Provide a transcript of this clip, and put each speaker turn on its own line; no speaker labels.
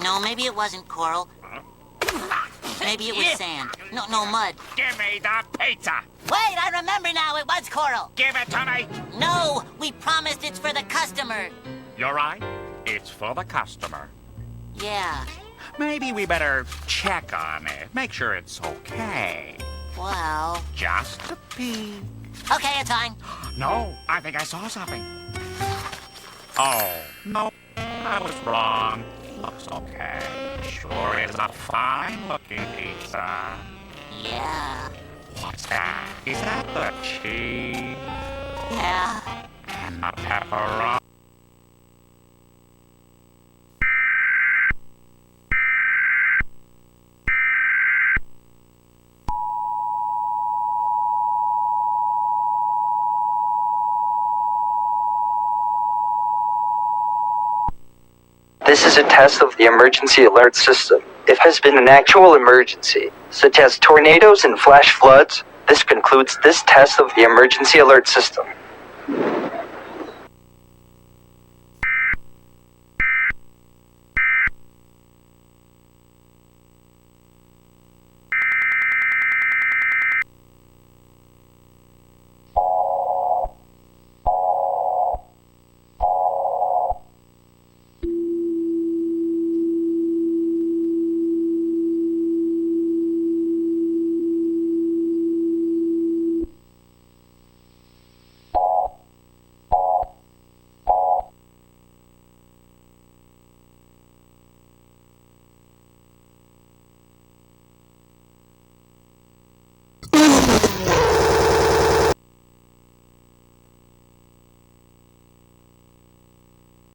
No, maybe it wasn't coral. Maybe it was sand. No, mud.
Give me the pizza.
Wait, I remember now. It was coral.
Give it to me.
No, we promised it's for the customer.
You're right. It's for the customer.
Yeah.
Maybe we better check on it. Make sure it's okay.
Well...
Just a peek.
Okay, it's fine.
No, I think I saw something. Oh, no. I was wrong. Looks okay. Sure is a fine-looking pizza.
Yeah.
What's that? Is that the cheese?
Yeah.
And the pepperoni?
This is a test of the emergency alert system. If has been an actual emergency, such as tornadoes and flash floods, this concludes this test of the emergency alert system.